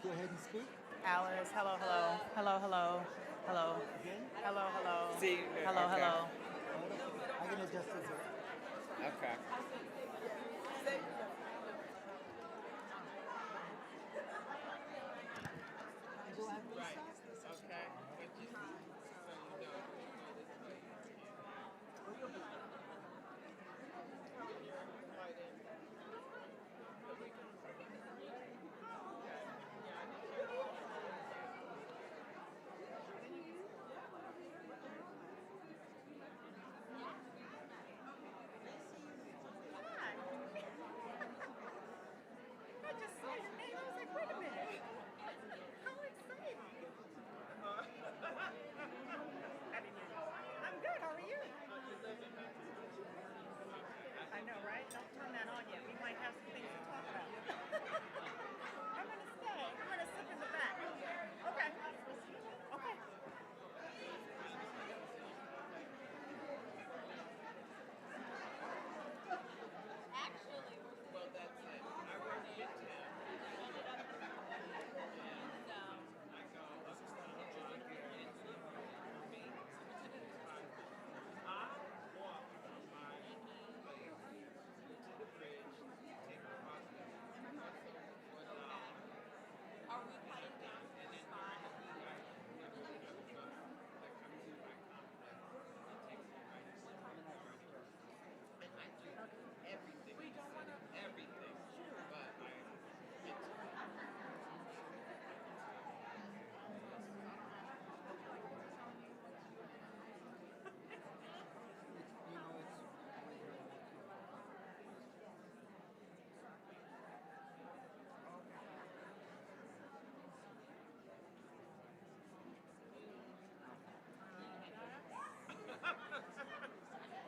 Go ahead and speak. Alice, hello, hello, hello, hello, hello, Again? hello, hello, See, hello, okay. hello. I can adjust it. Okay. Do I have Lisa? Okay. I just saw your name. I was like, wait a minute. How exciting. I'm good. How are you? I know, right? Don't turn that on yet. We might have some things to talk about. I'm going to stay. I'm going to sit in the back. Okay. Okay. Well, that's it. I work in town. I go uptown on here. For me, I walk from my place to the bridge, take the bus there. Are we playing down? And then during the week, I never get a bus that comes to my complex and takes me right to the authority. And I do everything. We don't want to everything. But I get to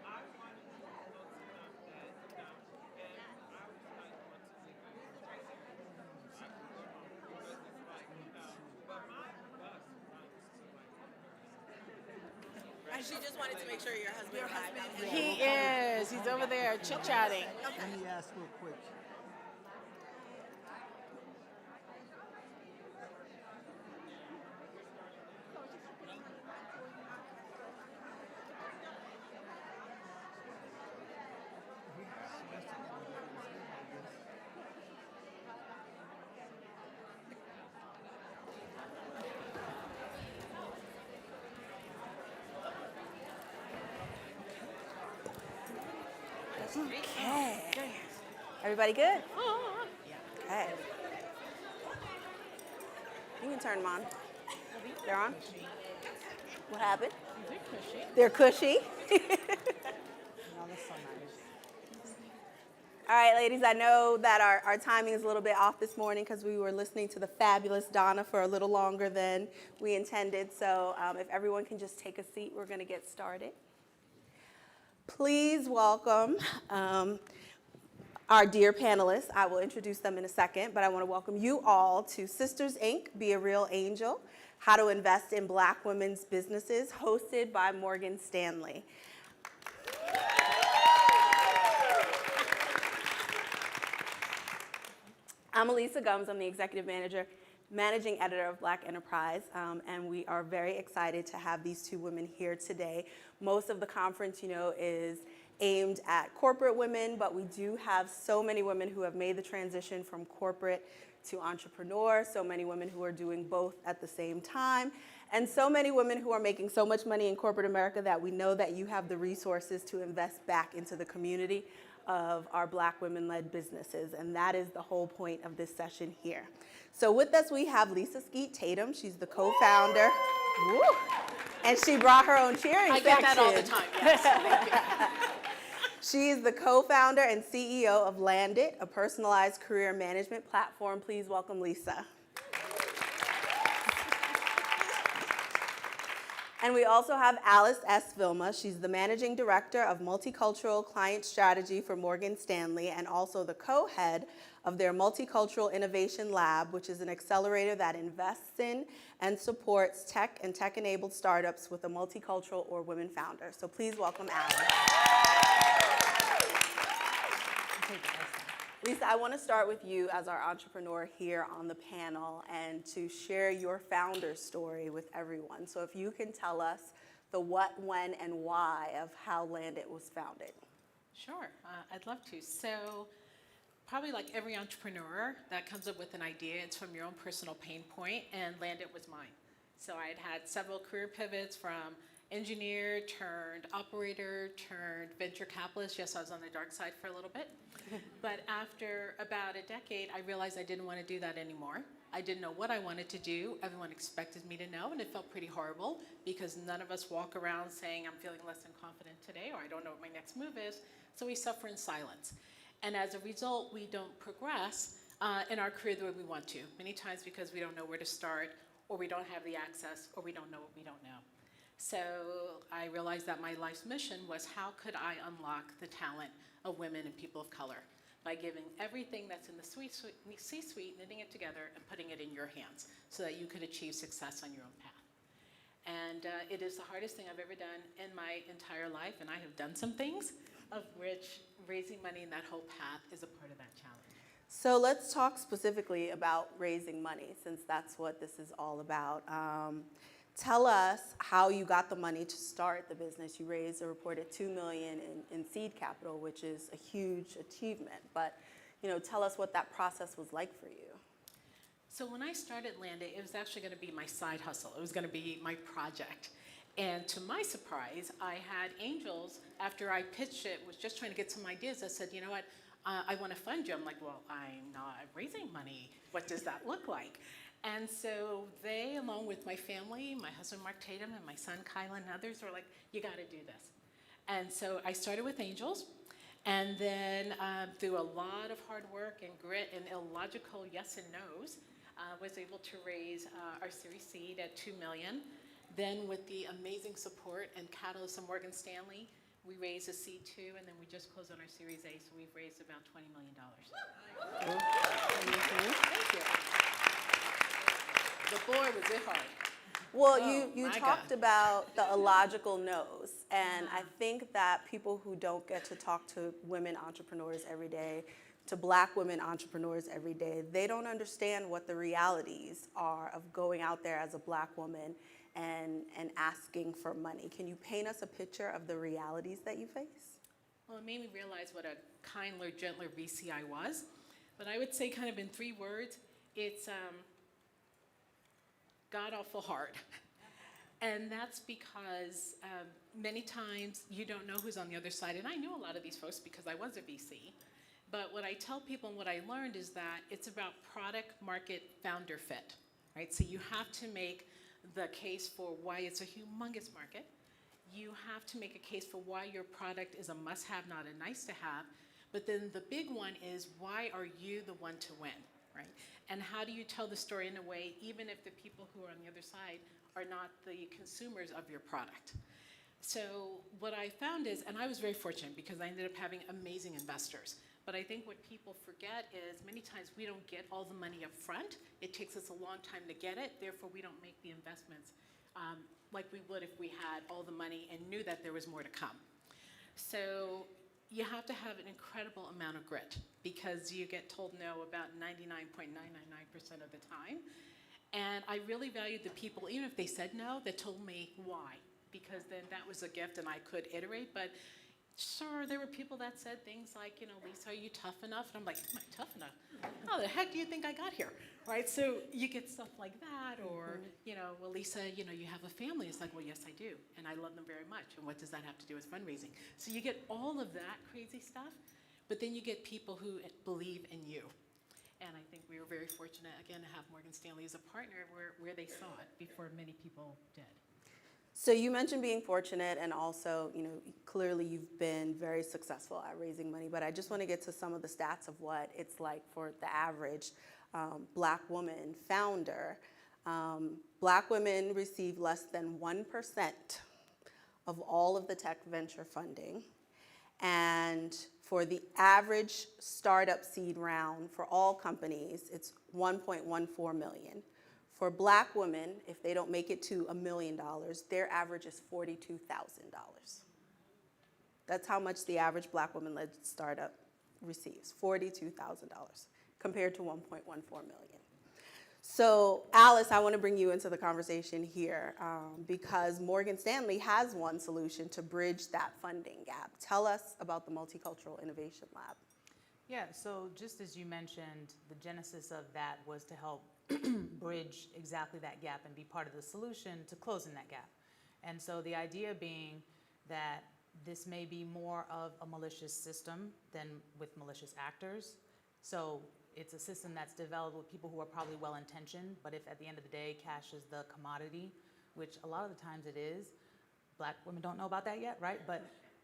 I wanted to go to that, and I was like, want to see my crazy. I can go home because it's like, but my bus runs to like. And she just wanted to make sure your husband arrived. He is. He's over there chit-chatting. Let me ask real quick. Okay. Everybody good? Okay. You can turn them on. They're on? What happened? They're cushy. All right, ladies, I know that our timing is a little bit off this morning because we were listening to the fabulous Donna for a little longer than we intended. So if everyone can just take a seat, we're going to get started. Please welcome our dear panelists. I will introduce them in a second, but I want to welcome you all to Sisters, Inc., Be a Real Angel, How to Invest in Black Women's Businesses, hosted by Morgan Stanley. I'm Alisa Gumbs. I'm the executive managing editor of Black Enterprise, and we are very excited to have these two women here today. Most of the conference, is aimed at corporate women, but we do have so many women who have made the transition from corporate to entrepreneur, so many women who are doing both at the same time, and so many women who are making so much money in corporate America that we know that you have the resources to invest back into the community of our Black women-led businesses, and that is the whole point of this session here. So with us, we have Lisa Skeete Tatum. She's the co-founder. Woo! And she brought her own cheering section. I get that all the time, yes. Thank you. She is the co-founder and CEO of LandIt, a personalized career management platform. Please welcome Lisa. And we also have Alice S. Vilma. She's the managing director of Multicultural Client Strategy for Morgan Stanley and also the co-head of their Multicultural Innovation Lab, which is an accelerator that invests in and supports tech and tech-enabled startups with a multicultural or women founder. So please welcome Alice. Lisa, I want to start with you as our entrepreneur here on the panel and to share your founder story with everyone. So if you can tell us the what, when, and why of how LandIt was founded. Sure, I'd love to. So probably like every entrepreneur that comes up with an idea, it's from your own personal pain point, and LandIt was mine. So I had several career pivots from engineer turned operator turned venture capitalist. Yes, I was on the dark side for a little bit. But after about a decade, I realized I didn't want to do that anymore. I didn't know what I wanted to do. Everyone expected me to know, and it felt pretty horrible because none of us walk around saying, I'm feeling less than confident today, or I don't know what my next move is. So we suffer in silence. And as a result, we don't progress in our career the way we want to. Many times because we don't know where to start, or we don't have the access, or we don't know what we don't know. So I realized that my life's mission was how could I unlock the talent of women and people of color by giving everything that's in the C-suite, knitting it together and putting it in your hands so that you could achieve success on your own path. And it is the hardest thing I've ever done in my entire life, and I have done some things, of which raising money in that whole path is a part of that challenge. So let's talk specifically about raising money, since that's what this is all about. Tell us how you got the money to start the business. You raised a reported $2 million in seed capital, which is a huge achievement. But tell us what that process was like for you. So when I started LandIt, it was actually going to be my side hustle. It was going to be my project. And to my surprise, I had angels, after I pitched it, was just trying to get some ideas. I said, you know what, I want to fund you. I'm like, well, I'm not raising money. What does that look like? And so they, along with my family, my husband Mark Tatum and my son Kylan and others, were like, you got to do this. And so I started with angels, and then through a lot of hard work and grit and illogical yes and no's, was able to raise our Series Seed at $2 million. Then with the amazing support and catalyst of Morgan Stanley, we raised a C2, and then we just closed on our Series A, so we've raised about $20 million. Thank you. But boy, was it hard. Well, Oh, you my talked God. about the illogical no's, and I think that people who don't get to talk to women entrepreneurs every day, to Black women entrepreneurs every day, they don't understand what the realities are of going out there as a Black woman and asking for money. Can you paint us a picture of the realities that you face? Well, it made me realize what a kinder, gentler VC I was. But I would say kind of in 3 words, it's god-awful hard. And that's because many times you don't know who's on the other side. And I knew a lot of these folks because I was a VC. But what I tell people and what I learned is that it's about product, market, founder fit, right? So you have to make the case for why it's a humongous market. You have to make a case for why your product is a must-have, not a nice-to-have. But then the big one is, why are you the one to win, right? And how do you tell the story in a way, even if the people who are on the other side are not the consumers of your product? So what I found is, and I was very fortunate because I ended up having amazing investors. But I think what people forget is many times we don't get all the money up front. It takes us a long time to get it. Therefore, we don't make the investments like we would if we had all the money and knew that there was more to come. So you have to have an incredible amount of grit because you get told no about 99.999% of the time. And I really valued the people, even if they said no, that told me why. Because then that was a gift and I could iterate. But sure, there were people that said things like, Lisa, are you tough enough? And I'm like, am I tough enough? How the heck do you think I got here? Right? So you get stuff like that, or, well, Lisa, you have a family. It's like, well, yes, I do. And I love them very much. And what does that have to do with fundraising? So you get all of that crazy stuff, but then you get people who believe in you. And I think we were very fortunate, again, to have Morgan Stanley as a partner where they saw it before many people did. So you mentioned being fortunate, and also, clearly you've been very successful at raising money, but I just want to get to some of the stats of what it's like for the average Black woman founder. Black women receive less than 1% of all of the tech venture funding. And for the average startup seed round for all companies, it's 1.14 million. For Black women, if they don't make it to $1 million, their average is $42,000. That's how much the average Black woman-led startup receives, $42,000 compared to $1.14 million. So Alice, I want to bring you into the conversation here because Morgan Stanley has one solution to bridge that funding gap. Tell us about the Multicultural Innovation Lab. Yeah, so just as you mentioned, the genesis of that was to help bridge exactly that gap and be part of the solution to closing that gap. And so the idea being that this may be more of a malicious system than with malicious actors. So it's a system that's developed with people who are probably well-intentioned, but if at the end of the day cash is the commodity, which a lot of the times it is, Black women don't know about that yet, right? But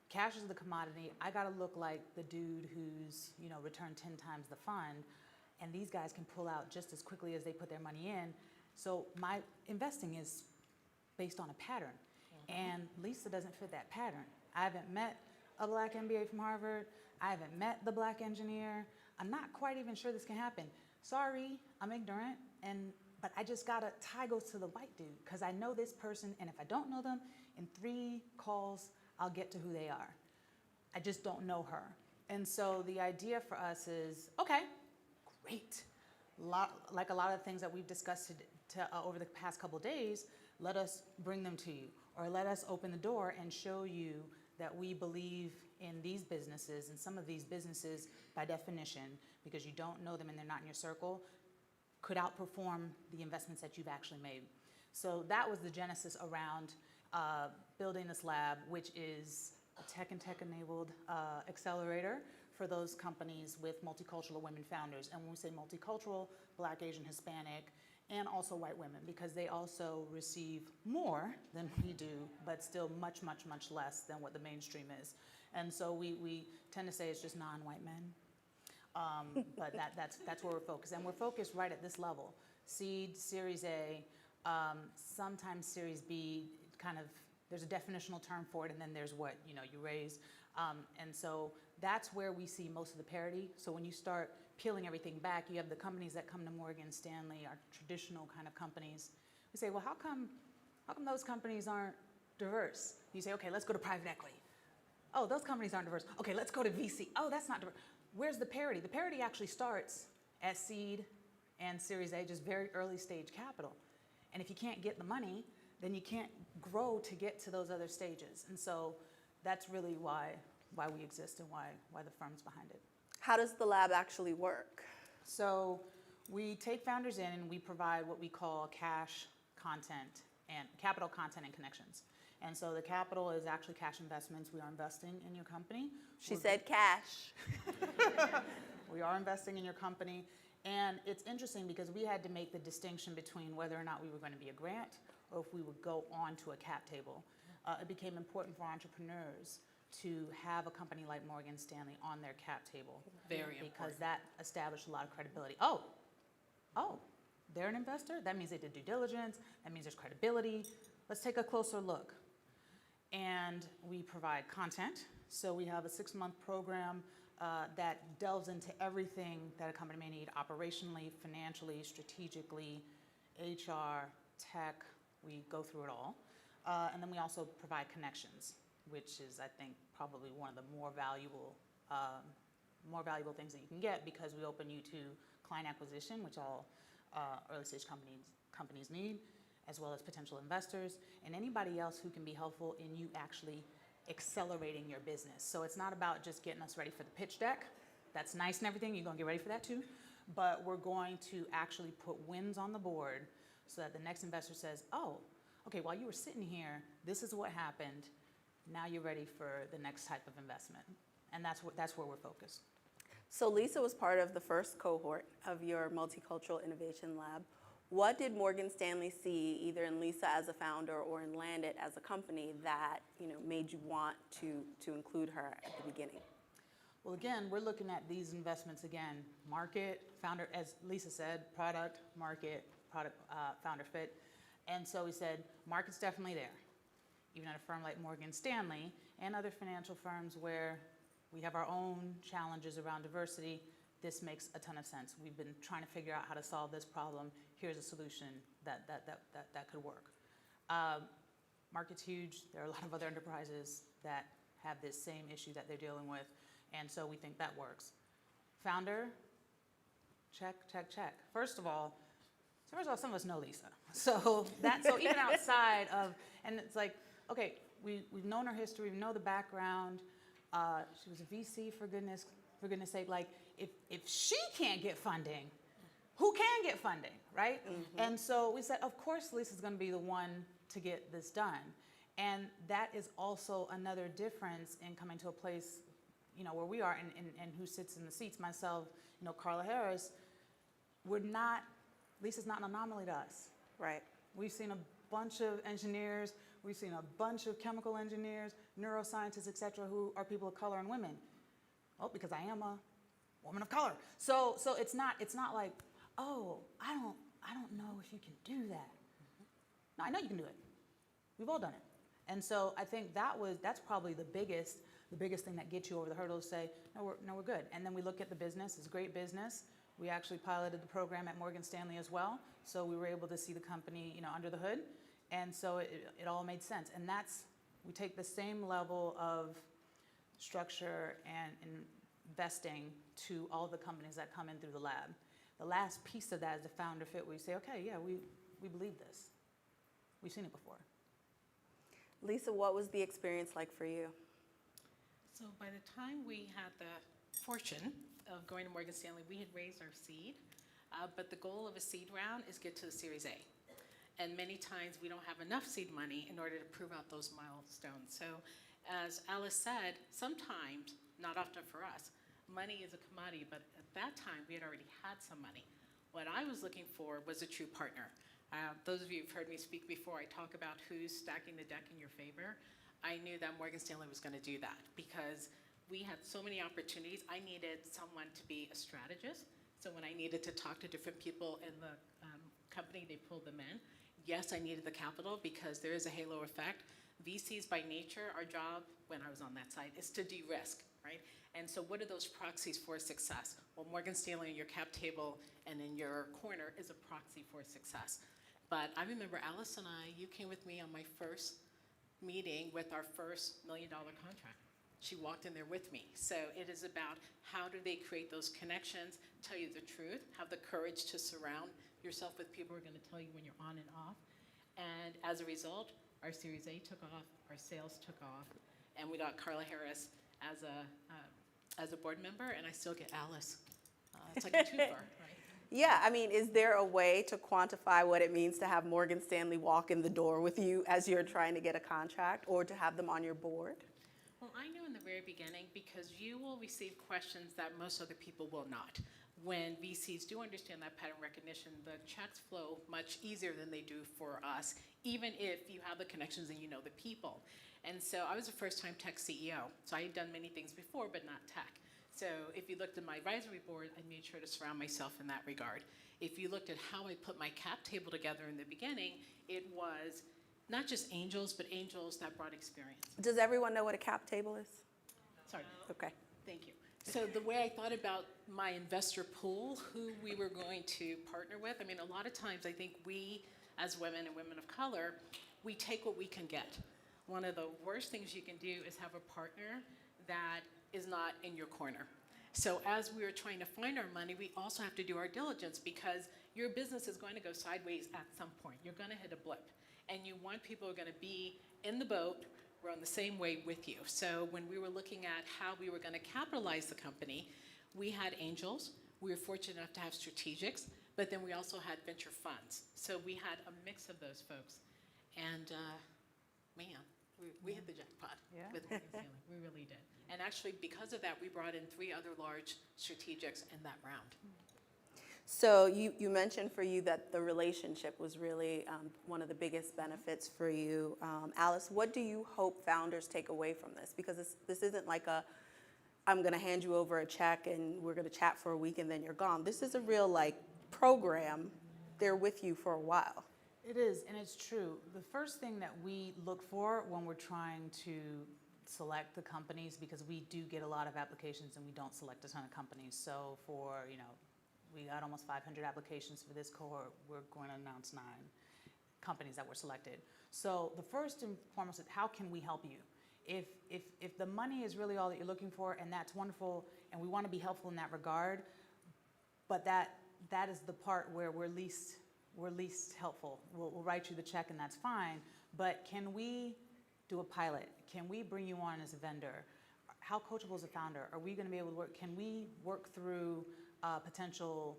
cash is the commodity. I gotta look like the dude who's, returned 10 times the fund, and these guys can pull out just as quickly as they put their money in. So my investing is based on a pattern, and Lisa doesn't fit that pattern. I haven't met a Black MBA from Harvard. I haven't met the Black engineer. I'm not quite even sure this can happen. Sorry, I'm ignorant, but I just gotta tie goes to the white dude because I know this person, and if I don't know them, in 3 calls, I'll get to who they are. I just don't know her. And so the idea for us is, okay, great. Like a lot of things that we've discussed over the past couple of days, let us bring them to you, or let us open the door and show you that we believe in these businesses, and some of these businesses, by definition, because you don't know them and they're not in your circle, could outperform the investments that you've actually made. So that was the genesis around building this lab, which is a tech and tech-enabled accelerator for those companies with multicultural women founders. And when we say multicultural, Black, Asian, Hispanic, and also white women, because they also receive more than we do, but still much, much, much less than what the mainstream is. And so we tend to say it's just non-white men, but that's where we're focused. And we're focused right at this level: seed, Series A, sometimes Series B. There's a definitional term for it, and then there's what you raise. And so that's where we see most of the parity. So when you start peeling everything back, you have the companies that come to Morgan Stanley, our traditional kind of companies. We say, well, how come those companies aren't diverse? You say, okay, let's go to private equity. Oh, those companies aren't diverse. Okay, let's go to VC. Oh, that's not diverse. Where's the parity? The parity actually starts at seed and Series A, just very early stage capital. And if you can't get the money, then you can't grow to get to those other stages. And so that's really why we exist and why the firm's behind it. How does the lab actually work? So we take founders in and we provide what we call cash, content, and capital, content, and connections. And so the capital is actually cash investments. We are investing in your company. She said cash. We are investing in your company. And it's interesting because we had to make the distinction between whether or not we were going to be a grant or if we would go on to a cap table. It became important for entrepreneurs to have a company like Morgan Stanley on their cap table. Very important. Because that established a lot of credibility. Oh, they're an investor? That means they did due diligence. That means there's credibility. Let's take a closer look. And we provide content. So we have a 6-month program that delves into everything that a company may need operationally, financially, strategically, HR, tech. We go through it all. And then we also provide connections, which is, I think, probably one of the more valuable things that you can get, because we open you to client acquisition, which all early stage companies need, as well as potential investors and anybody else who can be helpful in you actually accelerating your business. So it's not about just getting us ready for the pitch deck. That's nice and everything. You're going to get ready for that too. But we're going to actually put wins on the board so that the next investor says, oh, okay, while you were sitting here, this is what happened. Now you're ready for the next type of investment. And that's where we're focused. So Lisa was part of the first cohort of your Multicultural Innovation Lab. What did Morgan Stanley see, either in Lisa as a founder or in LandIt as a company, that made you want to include her at the beginning? Well, again, we're looking at these investments again: market, founder, as Lisa said, product, market, founder fit. And so we said, market's definitely there. Even at a firm like Morgan Stanley and other financial firms where we have our own challenges around diversity, this makes a ton of sense. We've been trying to figure out how to solve this problem. Here's a solution that could work. Market's huge. There are a lot of other enterprises that have this same issue that they're dealing with, and so we think that works. Founder, check, check, check. First of all, some of us know Lisa. So even outside of, and it's like, okay, we've known her history, we know the background. She was a VC, for goodness sake. Like, if she can't get funding, who can get funding, right? Mm-hmm. And so we said, of course, Lisa's going to be the one to get this done. And that is also another difference in coming to a place, where we are and who sits in the seats. Myself, Carla Harris, Lisa's not an anomaly to us. Right. We've seen a bunch of engineers, we've seen a bunch of chemical engineers, neuroscientists, et cetera, who are people of color and women. Oh, because I am a woman of color. So it's not like, oh, I don't know if you can do that. No, I know you can do it. We've all done it. And so I think that's probably the biggest thing that gets you over the hurdle to say, no, we're good. And then we look at the business. It's a great business. We actually piloted the program at Morgan Stanley as well. So we were able to see the company, under the hood. And so it all made sense. And we take the same level of structure and investing to all the companies that come in through the lab. The last piece of that is the founder fit, where you say, okay, yeah, we believe this. We've seen it before. Lisa, what was the experience like for you? So by the time we had the fortune of going to Morgan Stanley, we had raised our seed, but the goal of a seed round is get to the Series A. And many times we don't have enough seed money in order to prove out those milestones. So as Alice said, sometimes, not often for us, money is a commodity, but at that time we had already had some money. What I was looking for was a true partner. Those of you who've heard me speak before, I talk about who's stacking the deck in your favor. I knew that Morgan Stanley was going to do that because we had so many opportunities. I needed someone to be a strategist. So when I needed to talk to different people in the company, they pulled them in. Yes, I needed the capital because there is a halo effect. VCs by nature, our job when I was on that side is to de-risk, right? And so what are those proxies for success? Well, Morgan Stanley in your cap table and in your corner is a proxy for success. But I remember Alice and you came with me on my first meeting with our first $1 million contract. She walked in there with me. So it is about how do they create those connections, tell you the truth, have the courage to surround yourself with people who are going to tell you when you're on and off. And as a result, our Series A took off, our sales took off, and we got Carla Harris as a board member, and I still get Alice. It's like a twofer, right? Yeah, I mean, is there a way to quantify what it means to have Morgan Stanley walk in the door with you as you're trying to get a contract, or to have them on your board? Well, I knew in the very beginning because you will receive questions that most other people will not. When VCs do understand that pattern recognition, the checks flow much easier than they do for us, even if you have the connections and you know the people. And so I was a first-time tech CEO, so I had done many things before, but not tech. So if you looked at my advisory board, I made sure to surround myself in that regard. If you looked at how I put my cap table together in the beginning, it was not just angels, but angels that brought experience. Does everyone know what a cap table is? Sorry. Okay. Thank you. So the way I thought about my investor pool, who we were going to partner with, I mean, a lot of times I think we, as women and women of color, we take what we can get. One of the worst things you can do is have a partner that is not in your corner. So as we were trying to find our money, we also have to do our diligence because your business is going to go sideways at some point. You're going to hit a blip. And you want people who are going to be in the boat, rowing the same way with you. So when we were looking at how we were going to capitalize the company, we had angels. We were fortunate enough to have strategics, but then we also had venture funds. So we had a mix of those folks. And man, we hit the jackpot with Morgan Stanley. We really did. And actually, because of that, we brought in 3 other large strategics in that round. So you mentioned for you that the relationship was really one of the biggest benefits for you. Alice, what do you hope founders take away from this? Because this isn't like I'm going to hand you over a check and we're going to chat for a week and then you're gone. This is a real program. They're with you for a while. It is, and it's true. The first thing that we look for when we're trying to select the companies, because we do get a lot of applications and we don't select a ton of companies. So for, we got almost 500 applications for this cohort. We're going to announce 9 companies that were selected. So the first and foremost is how can we help you? If the money is really all that you're looking for, and that's wonderful, and we want to be helpful in that regard, but that is the part where we're least helpful. We'll write you the check and that's fine, but can we do a pilot? Can we bring you on as a vendor? How coachable is a founder? Are we going to be able to work? Can we work through a potential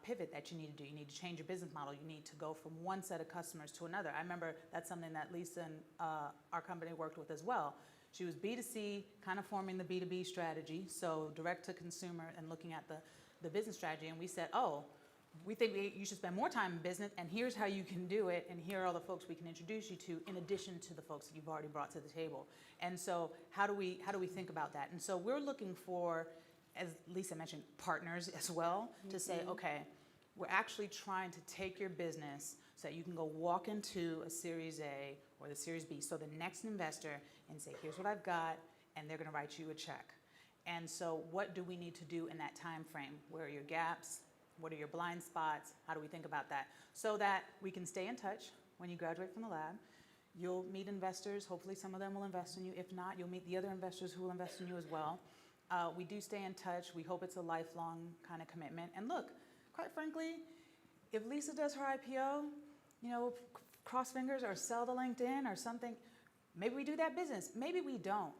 pivot that you need to do? You need to change your business model. You need to go from one set of customers to another. I remember that's something that Lisa and our company worked with as well. She was B2C, kind of forming the B2B strategy, so direct to consumer and looking at the business strategy. And we said, oh, we think you should spend more time in business, and here's how you can do it, and here are all the folks we can introduce you to in addition to the folks that you've already brought to the table. And so how do we think about that? And so we're looking for, as Lisa mentioned, partners as well, to say, okay, we're actually trying to take your business so that you can go walk into a Series A or the Series B, so the next investor, and say, here's what I've got, and they're gonna write you a check. And so what do we need to do in that time frame? Where are your gaps? What are your blind spots? How do we think about that? So that we can stay in touch when you graduate from the lab. You'll meet investors. Hopefully some of them will invest in you. If not, you'll meet the other investors who will invest in you as well. We do stay in touch. We hope it's a lifelong kind of commitment. And look, quite frankly, if Lisa does her IPO, you know, cross fingers or sell to LinkedIn or something, maybe we do that business. Maybe we don't.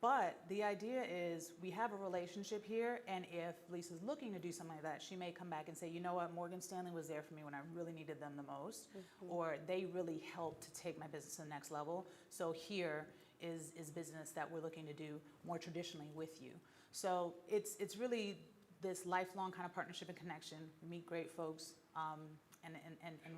But the idea is we have a relationship here, and if Lisa's looking to do something like that, she may come back and say, you know what, Morgan Stanley was there for me when I really needed them the most, or they really helped to take my business to the next level. So here is business that we're looking to do more traditionally with you. So it's really this lifelong kind of partnership and connection, meet great folks, and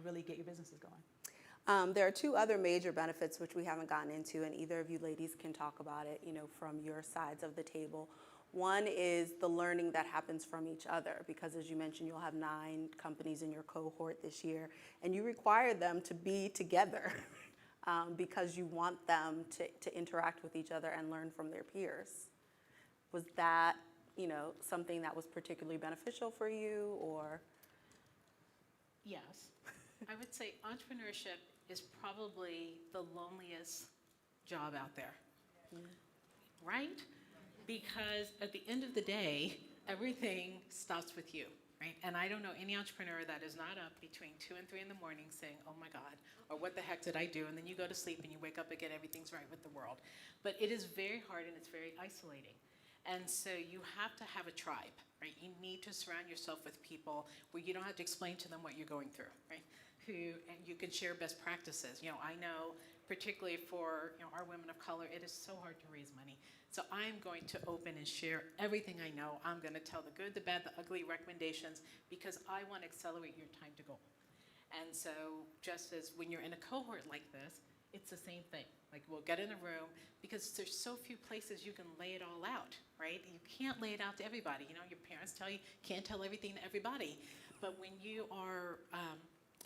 really get your businesses going. There are two other major benefits which we haven't gotten into, and either of you ladies can talk about it, you know, from your sides of the table. One is the learning that happens from each other, because as you mentioned, you'll have 9 companies in your cohort this year, and you require them to be together because you want them to interact with each other and learn from their peers. Was that, you know, something that was particularly beneficial for you, or? Yes. I would say entrepreneurship is probably the loneliest job out there, right? Because at the end of the day, everything stops with you, right? And I don't know any entrepreneur that is not up between 2 and 3 in the morning saying, oh my God, or what the heck did I do? And then you go to sleep and you wake up again, everything's right with the world. But it is very hard and it's very isolating. And so you have to have a tribe, right? You need to surround yourself with people where you don't have to explain to them what you're going through, right? And you can share best practices. You know, I know particularly for, you know, our women of color, it is so hard to raise money. So I'm going to open and share everything I know. I'm going to tell the good, the bad, the ugly recommendations, because I want to accelerate your time to goal. And so just as when you're in a cohort like this, it's the same thing. Like, we'll get in a room, because there's so few places you can lay it all out, right? You can't lay it out to everybody. You know, your parents tell you can't tell everything to everybody. But when you are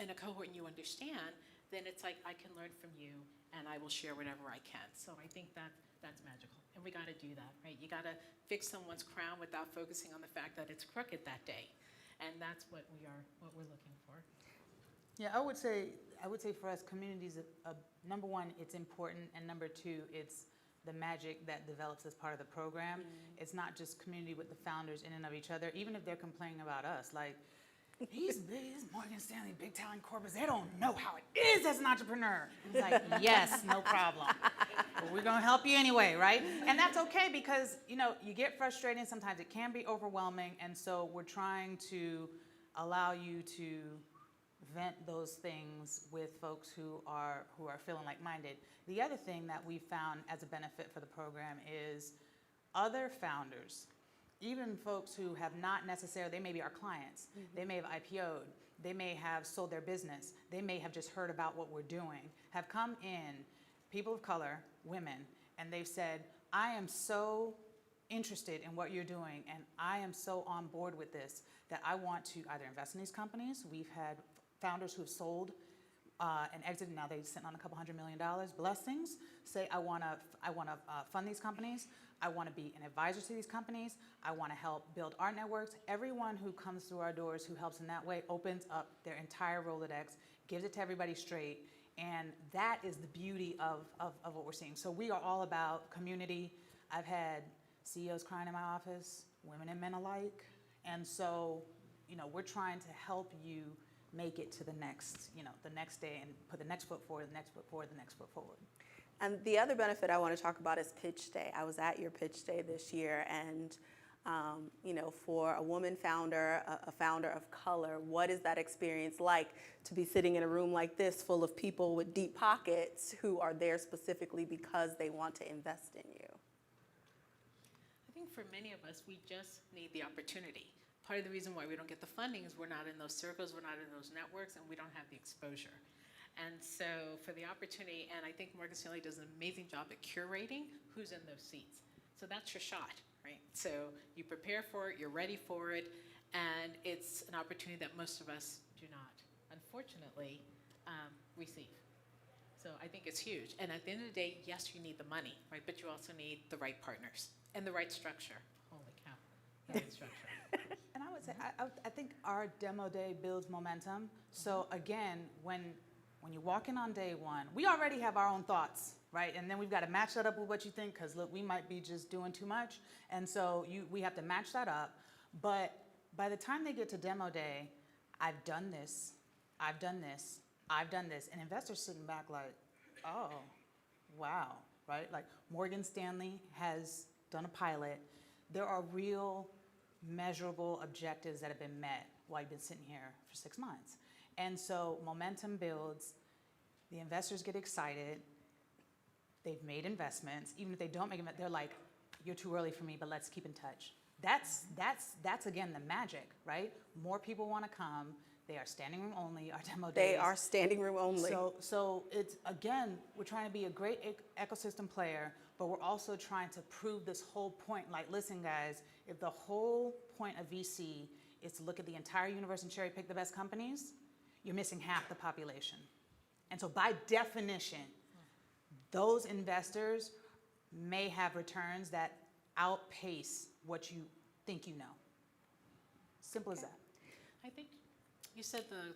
in a cohort and you understand, then it's like, I can learn from you and I will share whatever I can. So I think that's magical. And we got to do that, right? You got to fix someone's crown without focusing on the fact that it's crooked that day. And that's what we're looking for. Yeah, I would say for us, communities, number one, it's important, and number two, it's the magic that develops as part of the program. It's not just community with the founders in and of each other, even if they're complaining about us. Like, these Morgan Stanley big talent corporates, they don't know how it is as an entrepreneur. It's like, yes, no problem. But we're gonna help you anyway, right? And that's okay, because, you know, you get frustrated, sometimes it can be overwhelming, and so we're trying to allow you to vent those things with folks who are feeling like-minded. The other thing that we found as a benefit for the program is other founders, even folks who have not necessarily, they may be our clients, they may have IPO'd, they may have sold their business, they may have just heard about what we're doing, have come in, people of color, women, and they've said, I am so interested in what you're doing, and I am so on board with this that I want to either invest in these companies. We've had founders who have sold and exited, now they've sent on $200 million, blessings, say, I wanna fund these companies, I wanna be an advisor to these companies, I wanna help build our networks. Everyone who comes through our doors who helps in that way opens up their entire Rolodex, gives it to everybody straight, And that is the beauty of what we're seeing. So we are all about community. I've had CEOs crying in my office, women and men alike. And so, we're trying to help you make it to the next day and put the next foot forward, the next foot forward, the next foot forward. And the other benefit I want to talk about is pitch day. I was at your pitch day this year, and for a woman founder, a founder of color, what is that experience like to be sitting in a room like this full of people with deep pockets who are there specifically because they want to invest in you? I think for many of us, we just need the opportunity. Part of the reason why we don't get the funding is we're not in those circles, we're not in those networks, and we don't have the exposure. And so for the opportunity, and I think Morgan Stanley does an amazing job at curating who's in those seats. So that's your shot, right? So you prepare for it, you're ready for it, and it's an opportunity that most of us do not, unfortunately, receive. So I think it's huge. And at the end of the day, yes, you need the money, right? But you also need the right partners and the right structure. Holy cow, the right structure. And I would say, I think our demo day builds momentum. So again, when you walk in on day one, we already have our own thoughts, right? And then we've got to match that up with what you think, because look, we might be just doing too much. And so we have to match that up. But by the time they get to demo day, I've done this, I've done this, I've done this. And investors sitting back like, oh, wow, right? Like Morgan Stanley has done a pilot. There are real measurable objectives that have been met while you've been sitting here for 6 months. And so momentum builds, the investors get excited, they've made investments. Even if they don't make them, they're like, you're too early for me, but let's keep in touch. That's again the magic, right? More people want to come. They are standing room only, our demo days. They are standing room only. So it's, again, we're trying to be a great ecosystem player, but we're also trying to prove this whole point. Like, listen, guys, if the whole point of VC is to look at the entire universe and cherry pick the best companies, you're missing half the population. And so by definition, those investors may have returns that outpace what you think you know. Simple as that. I think you said the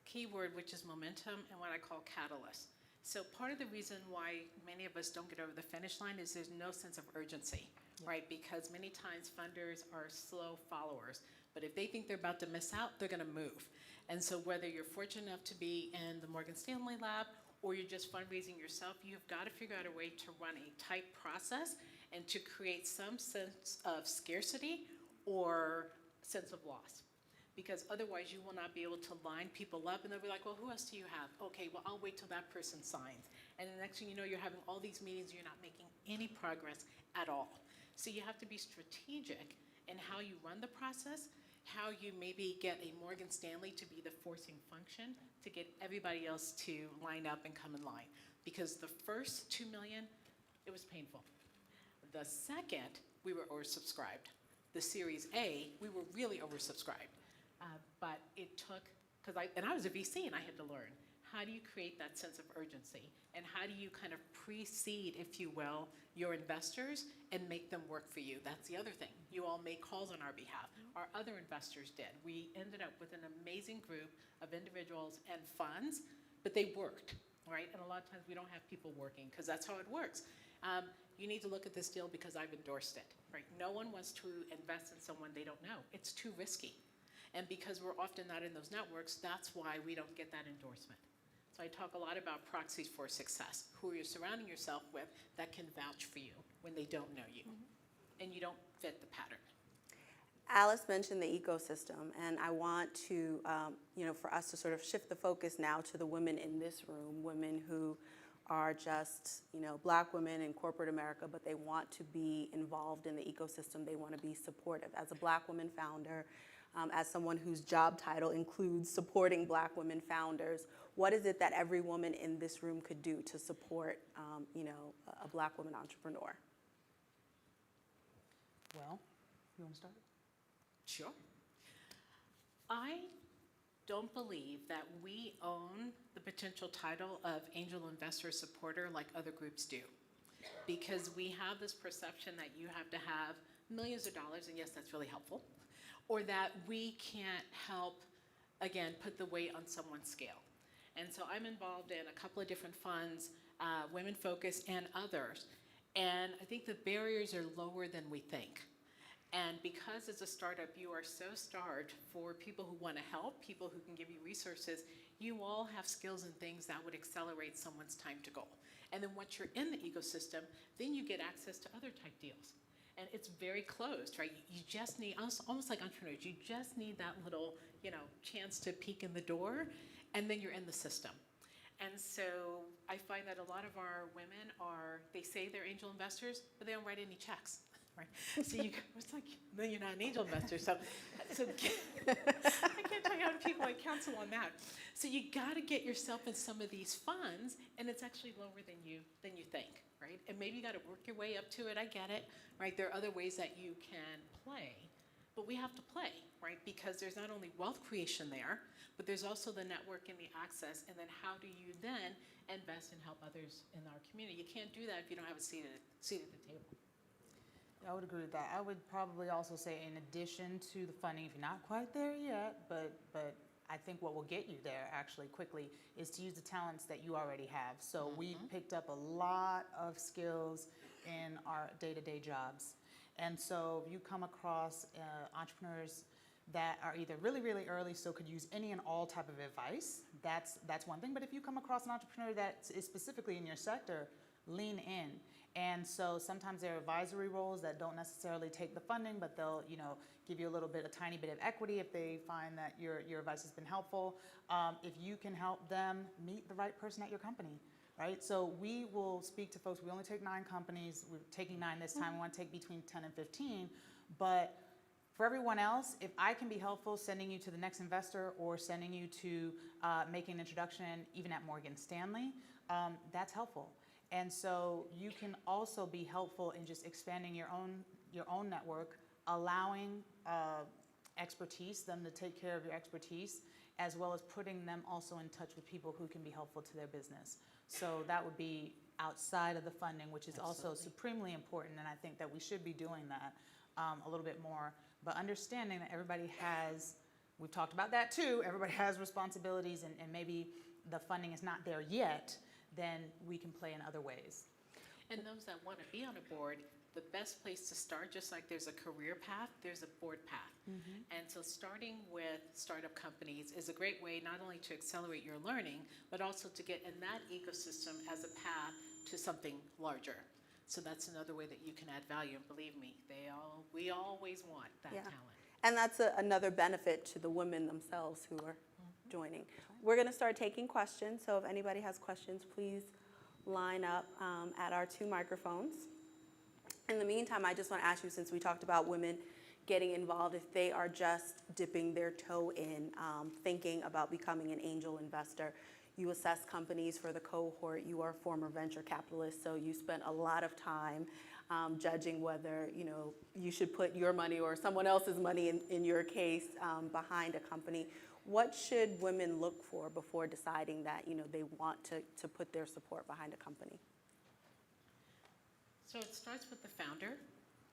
key word, which is momentum, and what I call catalyst. So part of the reason why many of us don't get over the finish line is there's no sense of urgency, right? Because many times funders are slow followers, but if they think they're about to miss out, they're gonna move. And so whether you're fortunate enough to be in the Morgan Stanley lab or you're just fundraising yourself, you've gotta figure out a way to run a tight process and to create some sense of scarcity or sense of loss. Because otherwise you will not be able to line people up and they'll be like, well, who else do you have? Okay, well, I'll wait till that person signs. And the next thing you know, you're having all these meetings, you're not making any progress at all. So you have to be strategic in how you run the process, how you maybe get a Morgan Stanley to be the forcing function to get everybody else to line up and come in line. Because the first 2 million, it was painful. The second, we were oversubscribed. The Series A, we were really oversubscribed. But it took, and I was a VC and I had to learn, how do you create that sense of urgency? And how do you kind of precede, if you will, your investors and make them work for you? That's the other thing. You all made calls on our behalf. Our other investors did. We ended up with an amazing group of individuals and funds, but they worked, right? And a lot of times we don't have people working because that's how it works. You need to look at this deal because I've endorsed it, right? No one wants to invest in someone they don't know. It's too risky. And because we're often not in those networks, that's why we don't get that endorsement. So I talk a lot about proxies for success, who you're surrounding yourself with that can vouch for you when they don't know you, and you don't fit the pattern. Alice mentioned the ecosystem, and I want to, for us to sort of shift the focus now to the women in this room, women who are just, Black women in corporate America, but they want to be involved in the ecosystem. They want to be supportive. As a Black woman founder, as someone whose job title includes supporting Black women founders, what is it that every woman in this room could do to support, a Black woman entrepreneur? Well, you want to start? Sure. I don't believe that we own the potential title of angel investor supporter like other groups do. Because we have this perception that you have to have millions of dollars, and yes, that's really helpful, or that we can't help, again, put the weight on someone's scale. And so I'm involved in a couple of different funds, Women Focus and others. And I think the barriers are lower than we think. And because as a startup, you are so starved for people who want to help, people who can give you resources, you all have skills and things that would accelerate someone's time to goal. And then once you're in the ecosystem, then you get access to other type deals. And it's very closed, right? You just need, almost like entrepreneurs, you just need that little, chance to peek in the door, and then you're in the system. And so I find that a lot of our women they say they're angel investors, but they don't write any checks. Right? So it's like, then you're not an angel investor. So I can't tell you how many people I counsel on that. So you got to get yourself in some of these funds, and it's actually lower than you think, right? And maybe you got to work your way up to it. I get it, right? There are other ways that you can play, but we have to play, right? Because there's not only wealth creation there, but there's also the network and the access. And then how do you then invest and help others in our community? You can't do that if you don't have a seat at the table. I would agree with that. I would probably also say, in addition to the funding, if you're not quite there yet, but I think what will get you there actually quickly is to use the talents that you already have. So we've picked up a lot of skills in our day-to-day jobs. And so if you come across entrepreneurs that are either really, really early, so could use any and all type of advice, that's one thing. But if you come across an entrepreneur that is specifically in your sector, lean in. And so sometimes there are advisory roles that don't necessarily take the funding, but they'll, give you a tiny bit of equity if they find that your advice has been helpful. If you can help them meet the right person at your company, right? So we will speak to folks. We only take 9 companies. We're taking 9 this time. We want to take between 10 and 15. But for everyone else, if I can be helpful sending you to the next investor or sending you to making an introduction even at Morgan Stanley, that's helpful. And so you can also be helpful in just expanding your own network, allowing expertise, them to take care of your expertise, as well as putting them also in touch with people who can be helpful to their business. So that would be outside of the funding, which is also supremely important, and I think that we should be doing that a little bit more. But understanding that everybody has, we've talked about that too, everybody has responsibilities, and maybe the funding is not there yet, then we can play in other ways. And those that want to be on a board, the best place to start, just like there's a career path, there's a board path. And so starting with startup companies is a great way not only to accelerate your learning, but also to get in that ecosystem as a path to something larger. So that's another way that you can add value. And believe me, we always want that talent. And that's another benefit to the women themselves who are joining. We're going to start taking questions, so if anybody has questions, please line up at our 2 microphones. In the meantime, I just want to ask you, since we talked about women getting involved, if they are just dipping their toe in, thinking about becoming an angel investor. You assess companies for the cohort. You are a former venture capitalist, so you spent a lot of time judging whether you should put your money or someone else's money, in your case, behind a company. What should women look for before deciding that they want to put their support behind a company? So it starts with the founder,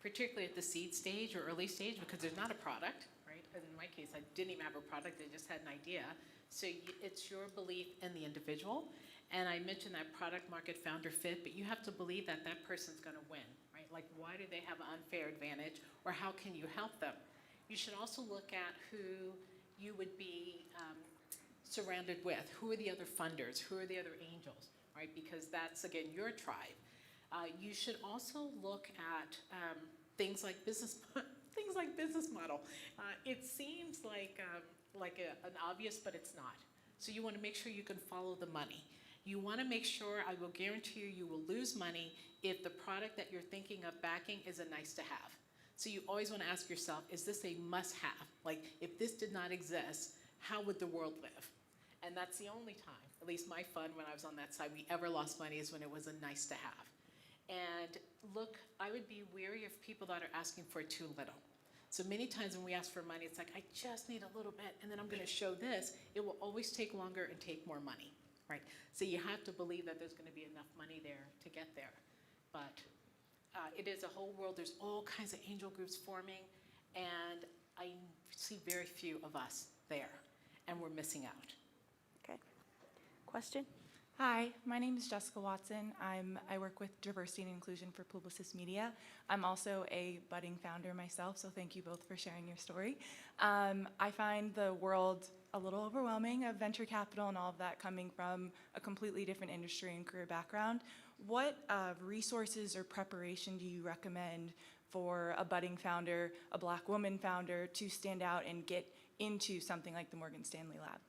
particularly at the seed stage or early stage, because there's not a product, right? In my case, I didn't even have a product, I just had an idea. So it's your belief in the individual. And I mentioned that product market founder fit, but you have to believe that that person's going to win, right? Like, why do they have an unfair advantage, or how can you help them? You should also look at who you would be surrounded with. Who are the other funders? Who are the other angels, right? Because that's, again, your tribe. You should also look at things like business model. It seems like an obvious, but it's not. So you want to make sure you can follow the money. You want to make sure, I will guarantee you will lose money if the product that you're thinking of backing is a nice to have. So you always want to ask yourself, is this a must have? Like, if this did not exist, how would the world live? And that's the only time, at least my fund when I was on that side, we ever lost money is when it was a nice to have. And look, I would be wary of people that are asking for too little. So many times when we ask for money, it's like, I just need a little bit, and then I'm going to show this. It will always take longer and take more money, right? So you have to believe that there's going to be enough money there to get there. But it is a whole world. There's all kinds of angel groups forming, and I see very few of us there, and we're missing out. Okay. Question? Hi, my name is Jessica Watson. I work with diversity and inclusion for Publicis Media. I'm also a budding founder myself, so thank you both for sharing your story. I find the world a little overwhelming of venture capital and all of that coming from a completely different industry and career background. What resources or preparation do you recommend for a budding founder, a Black woman founder, to stand out and get into something like the Morgan Stanley Lab?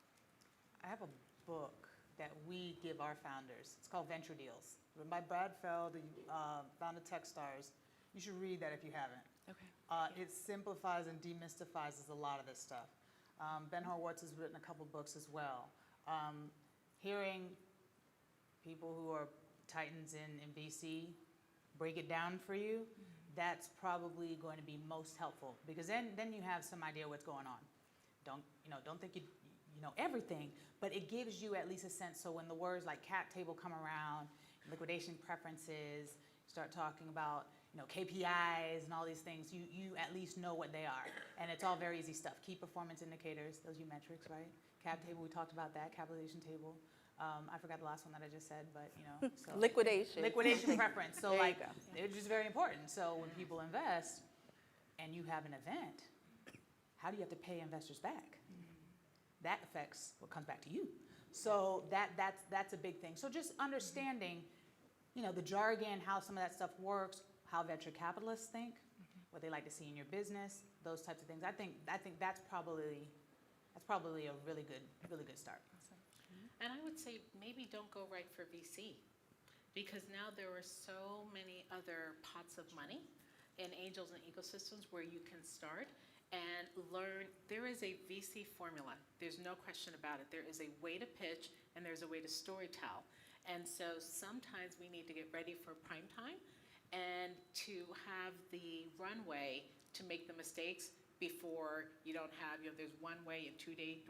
I have a book that we give our founders. It's called Venture Deals, written by Brad Feld, who founded Techstars. You should read that if you haven't. Okay. It simplifies and demystifies a lot of this stuff. Ben Horowitz has written a couple books as well. Hearing people who are titans in VC break it down for you, that's probably going to be most helpful, because then you have some idea what's going on. Don't think you know everything, but it gives you at least a sense. So when the words like cap table come around, liquidation preferences, start talking about KPIs and all these things, you at least know what they are. And it's all very easy stuff. Key performance indicators, those are metrics, right? Cap table, we talked about that. Capitalization table. I forgot the last one that I just said, but so Liquidation. Liquidation preference. So There you go. they're just very important. So when people invest and you have an event, how do you have to pay investors back? That affects what comes back to you. So that's a big thing. So just understanding, the jargon, how some of that stuff works, how venture capitalists think, what they like to see in your business, those types of things. I think that's probably a really good start. And I would say maybe don't go right for VC, because now there are so many other pots of money in angels and ecosystems where you can start and learn. There is a VC formula. There's no question about it. There is a way to pitch and there's a way to storytell. And so sometimes we need to get ready for prime time and to have the runway to make the mistakes before you don't have, there's one way and two-way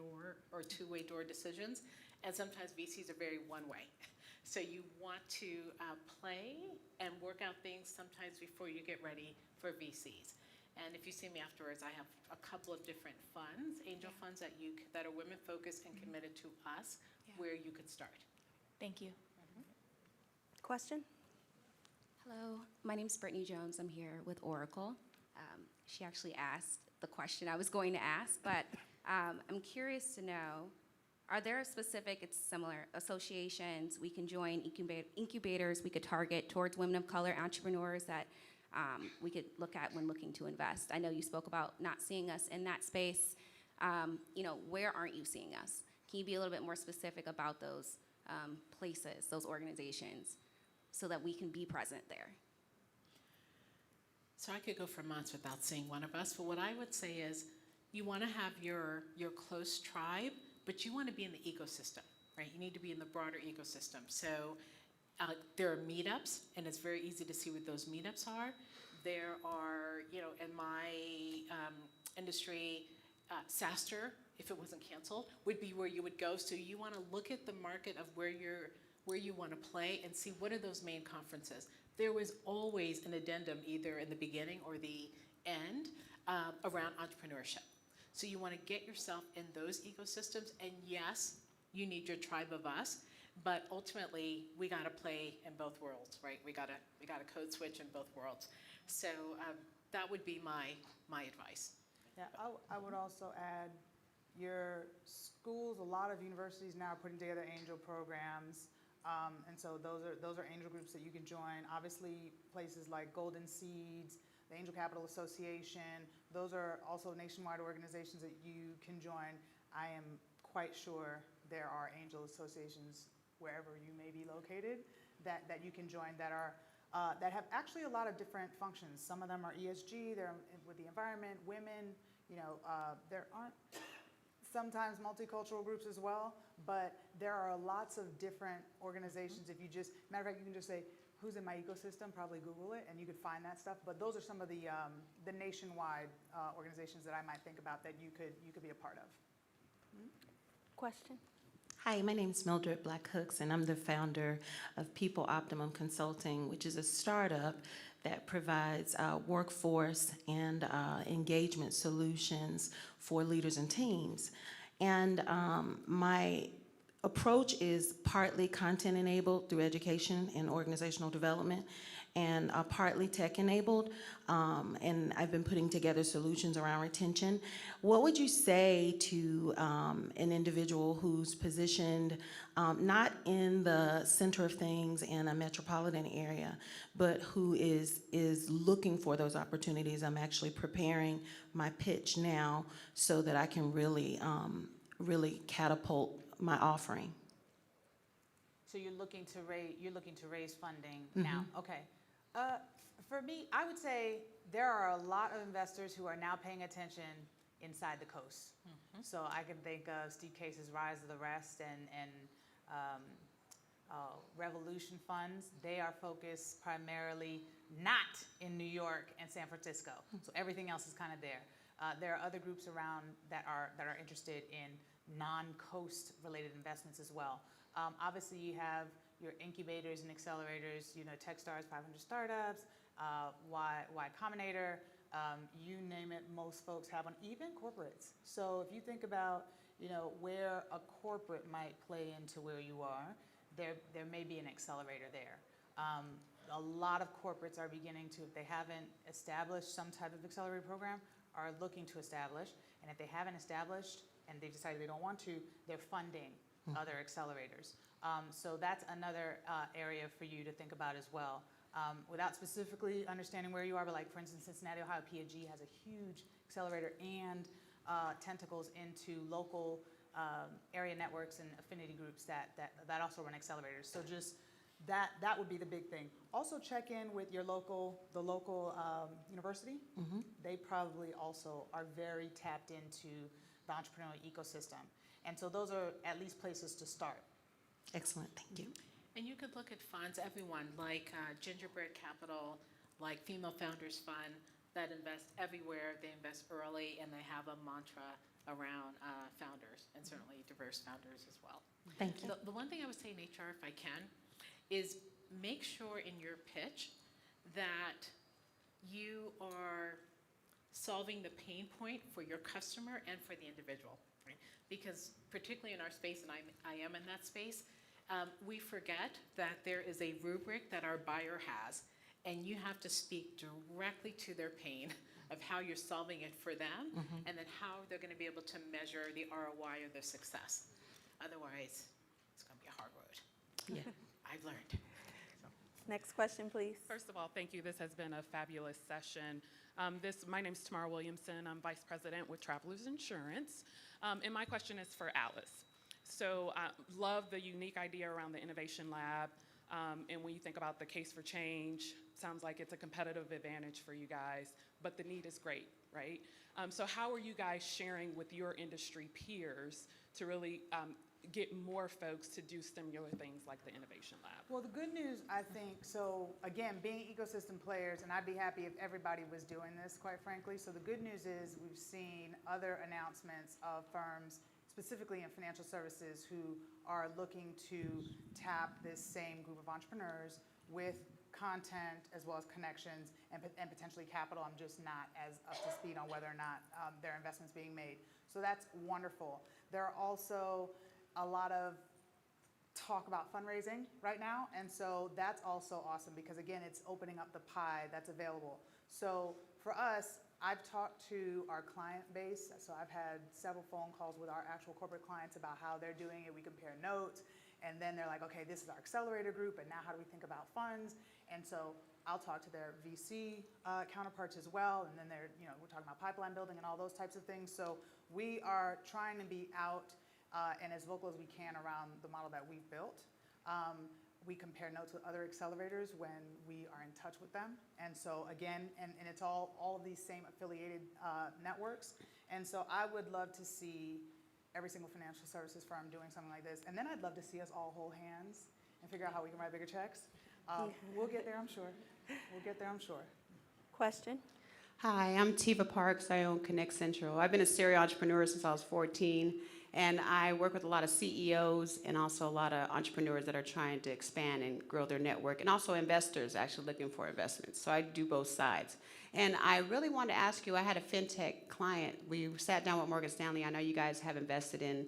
door decisions. And sometimes VCs are very one way. So you want to play and work out things sometimes before you get ready for VCs. And if you see me afterwards, I have a couple of different funds, angel funds that are women focused and committed to us, where you could start. Thank you. Question? Hello, my name's Brittany Jones. I'm here with Oracle. She actually asked the question I was going to ask, but I'm curious to know, are there specific, it's similar, associations we can join, incubators we could target towards women of color entrepreneurs that we could look at when looking to invest? I know you spoke about not seeing us in that space. Where aren't you seeing us? Can you be a little bit more specific about those places, those organizations, so that we can be present there? So I could go for months without seeing one of us, but what I would say is you want to have your close tribe, but you want to be in the ecosystem, right? You need to be in the broader ecosystem. So there are meetups, and it's very easy to see what those meetups are. There are, in my industry, SaaStr, if it wasn't canceled, would be where you would go. So you want to look at the market of where you want to play and see what are those main conferences. There was always an addendum either in the beginning or the end around entrepreneurship. So you want to get yourself in those ecosystems, and yes, you need your tribe of us, but ultimately we got to play in both worlds, right? We got to code switch in both worlds. So that would be my advice. Yeah, I would also add your schools. A lot of universities now are putting together angel programs, and so those are angel groups that you can join. Obviously, places like Golden Seeds, the Angel Capital Association, those are also nationwide organizations that you can join. I am quite sure there are angel associations wherever you may be located that you can join that are that have actually a lot of different functions. Some of them are ESG, they're with the environment, women, there aren't sometimes multicultural groups as well, but there are lots of different organizations. If you just, matter of fact, you can just say, who's in my ecosystem, probably Google it, and you could find that stuff. But those are some of the nationwide organizations that I might think about that you could be a part of. Question? Hi, my name is Mildred Black Hooks, and I'm the founder of People Optimum Consulting, which is a startup that provides workforce and engagement solutions for leaders and teams. And my approach is partly content enabled through education and organizational development, and partly tech enabled. And I've been putting together solutions around retention. What would you say to an individual who's positioned not in the center of things in a metropolitan area, but who is looking for those opportunities? I'm actually preparing my pitch now so that I can really catapult my offering. So you're looking to raise funding now. Okay. For me, I would say there are a lot of investors who are now paying attention inside the coast. So I can think of Steve Case's Rise of the Rest and Revolution funds. They are focused primarily not in New York and San Francisco. So everything else is kind of there. There are other groups around that are interested in non-coast related investments as well. Obviously, you have your incubators and accelerators, Techstars, 500 Startups, Y Combinator, you name it, most folks have one, even corporates. So if you think about, where a corporate might play into where you are, there may be an accelerator there. A lot of corporates are beginning to, if they haven't established some type of accelerator program, are looking to establish. And if they haven't established and they decided they don't want to, they're funding other accelerators. So that's another area for you to think about as well. Without specifically understanding where you are, but like for instance, Cincinnati, Ohio, P&G has a huge accelerator and tentacles into local area networks and affinity groups that also run accelerators. So just that would be the big thing. Also check in with the local university. They probably also are very tapped into the entrepreneurial ecosystem. And so those are at least places to start. Excellent, thank you. And you could look at funds, everyone, like Gingerbread Capital, like Female Founders Fund, that invest everywhere. They invest early, and they have a mantra around founders, and certainly diverse founders as well. Thank you. The one thing I would say in HR, if I can, is make sure in your pitch that you are solving the pain point for your customer and for the individual, right? Because particularly in our space, and I am in that space, we forget that there is a rubric that our buyer has, and you have to speak directly to their pain of how you're solving it for them, and then how they're going to be able to measure the ROI or their success. Otherwise, it's going to be a hard road. Yeah. I've learned. Next question, please. First of all, thank you. This has been a fabulous session. My name is Tamara Williamson. I'm Vice President with Travelers Insurance. And my question is for Alice. So I love the unique idea around the Innovation Lab. And when you think about the case for change, sounds like it's a competitive advantage for you guys, but the need is great, right? So how are you guys sharing with your industry peers to really get more folks to do similar things like the Innovation Lab? Well, the good news, I think, so again, being ecosystem players, and I'd be happy if everybody was doing this, quite frankly. So the good news is we've seen other announcements of firms, specifically in financial services, who are looking to tap this same group of entrepreneurs with content as well as connections and potentially capital. I'm just not as up to speed on whether or not there are investments being made. So that's wonderful. There are also a lot of talk about fundraising right now, and so that's also awesome because again, it's opening up the pie that's available. So for us, I've talked to our client base, so I've had several phone calls with our actual corporate clients about how they're doing it. We compare notes, and then they're like, okay, this is our accelerator group, and now how do we think about funds? And so I'll talk to their VC counterparts as well, and then we're talking about pipeline building and all those types of things. So we are trying to be out and as vocal as we can around the model that we've built. We compare notes with other accelerators when we are in touch with them. And so again, and it's all of these same affiliated networks. And so I would love to see every single financial services firm doing something like this. And then I'd love to see us all hold hands and figure out how we can write bigger checks. We'll get there, I'm sure. We'll get there, I'm sure. Question? Hi, I'm Tiva Parks. I own Connect Central. I've been a serial entrepreneur since I was 14, and I work with a lot of CEOs and also a lot of entrepreneurs that are trying to expand and grow their network, and also investors actually looking for investments. So I do both sides. And I really wanted to ask you, I had a fintech client. We sat down with Morgan Stanley. I know you guys have invested in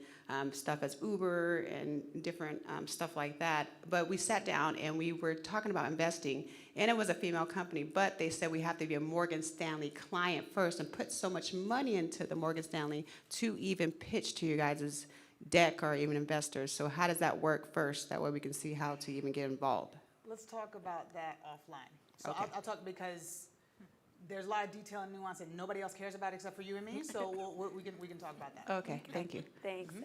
stuff as Uber and different stuff like that. But we sat down and we were talking about investing, and it was a female company, but they said we have to be a Morgan Stanley client first and put so much money into the Morgan Stanley to even pitch to you guys' deck or even investors. So how does that work first? That way we can see how to even get involved. Let's talk about that offline. So Okay. I'll talk because there's a lot of detail and nuance that nobody else cares about except for you and me. So we can talk about that. Okay, thank you. Thanks.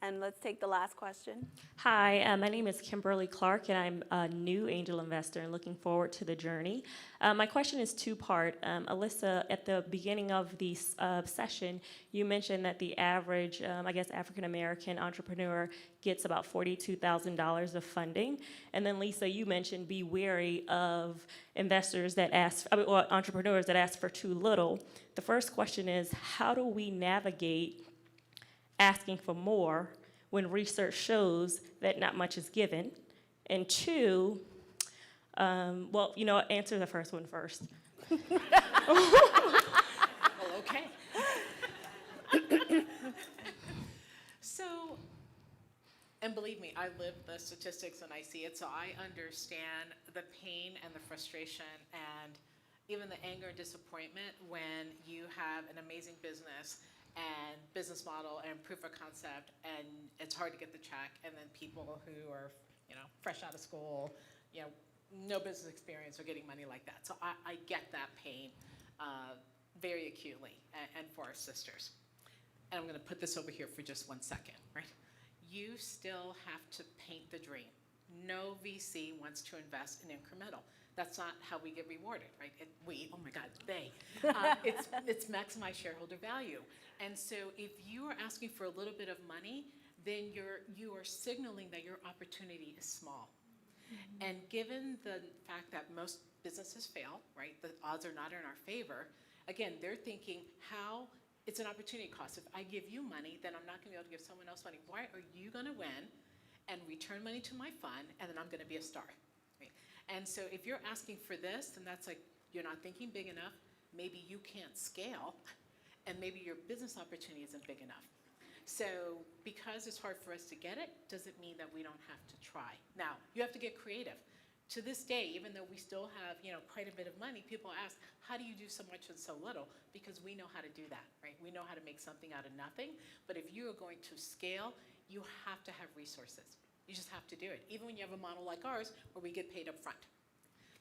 And let's take the last question. Hi, my name is Kimberly Clark, and I'm a new angel investor and looking forward to the journey. My question is two-part. Alisa, at the beginning of the session, you mentioned that the average, I guess, African-American entrepreneur gets about $42,000 of funding. And then, Lisa, you mentioned be wary of investors that ask, or entrepreneurs that ask for too little. The first question is, how do we navigate asking for more when research shows that not much is given? And two, well, answer the first one first. Well, okay. So, and believe me, I live the statistics and I see it, so I understand the pain and the frustration and even the anger and disappointment when you have an amazing business and business model and proof of concept, and it's hard to get the check, and then people who are, fresh out of school, no business experience are getting money like that. So I get that pain very acutely, and for our sisters. And I'm gonna put this over here for just 1 second, right? You still have to paint the dream. No VC wants to invest in incremental. That's not how we get rewarded, right? Oh my God, they. It's maximize shareholder value. And so if you are asking for a little bit of money, then you are signaling that your opportunity is small. Mm-hmm. And given the fact that most businesses fail, right? The odds are not in our favor. Again, they're thinking it's an opportunity cost. If I give you money, then I'm not gonna be able to give someone else money. Why are you gonna win and return money to my fund, and then I'm gonna be a star? And so if you're asking for this, then that's like, you're not thinking big enough, maybe you can't scale, and maybe your business opportunity isn't big enough. So because it's hard for us to get it, doesn't mean that we don't have to try. Now, you have to get creative. To this day, even though we still have, quite a bit of money, people ask, how do you do so much with so little? Because we know how to do that, right? We know how to make something out of nothing, but if you are going to scale, you have to have resources. You just have to do it, even when you have a model like ours where we get paid up front.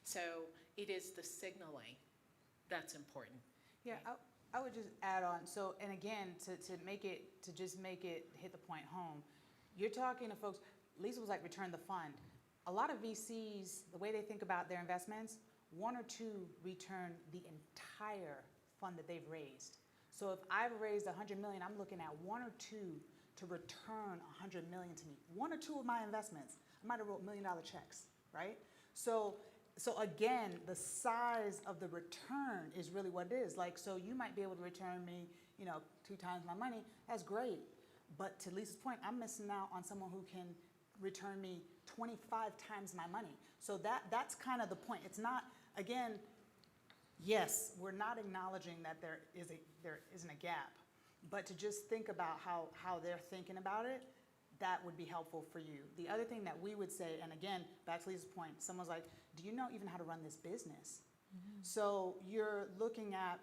So it is the signaling that's important. Yeah, I would just add on. So, and again, to just make it hit the point home, you're talking to folks, Lisa was like, return the fund. A lot of VCs, the way they think about their investments, 1 or 2 return the entire fund that they've raised. So if I've raised 100 million, I'm looking at 1 or 2 to return 100 million to me. 1 or 2 of my investments, I might have wrote $1 million checks, right? So again, the size of the return is really what it is. Like, so you might be able to return me, 2 times my money. That's great. But to Lisa's point, I'm missing out on someone who can return me 25 times my money. So that's kind of the point. It's not, again, yes, we're not acknowledging that there isn't a gap, but to just think about how they're thinking about it, that would be helpful for you. The other thing that we would say, and again, back to Lisa's point, someone's like, do you know even how to run this business? Mm-hmm. So you're looking at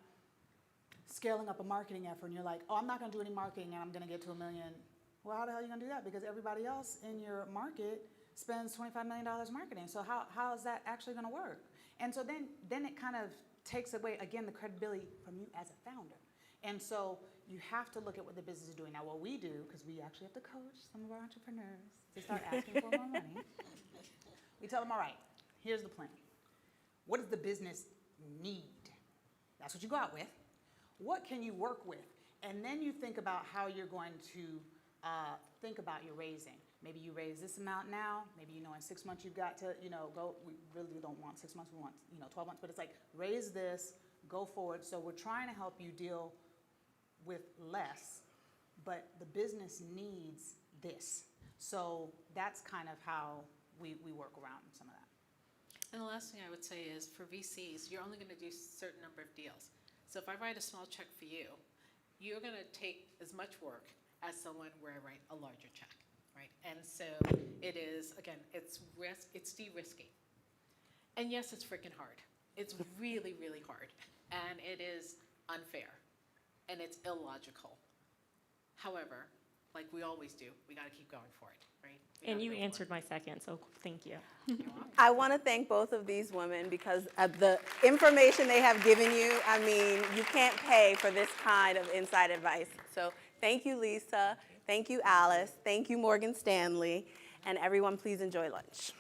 scaling up a marketing effort, and you're like, oh, I'm not gonna do any marketing and I'm gonna get to $1 million. Well, how the hell are you gonna do that? Because everybody else in your market spends $25 million marketing. So how is that actually gonna work? And so then it kind of takes away, again, the credibility from you as a founder. And so you have to look at what the business is doing. Now, what we do, because we actually have to coach some of our entrepreneurs to start asking for more money, we tell them, all right, here's the plan. What does the business need? That's what you go out with. What can you work with? And then you think about how you're going to think about your raising. Maybe you raise this amount now. Maybe in 6 months you've got to go. We really don't want 6 months. We want 12 months. But it's like raise this, go forward. So we're trying to help you deal with less, but the business needs this. So that's kind of how we work around some of that. And the last thing I would say is for VCs, you're only going to do a certain number of deals. So if I write a small check for you, you're going to take as much work as someone where I write a larger check, right? And so it is, again, it's de-risky. And yes, it's freaking hard. It's really, really hard. And it is unfair. And it's illogical. However, like we always do, we got to keep going for it, right? And you answered my second, so thank you. I want to thank both of these women because of the information they have given you. I mean, you can't pay for this kind of inside advice. So thank you, Lisa. Thank you, Alice. Thank you, Morgan Stanley. And everyone, please enjoy lunch.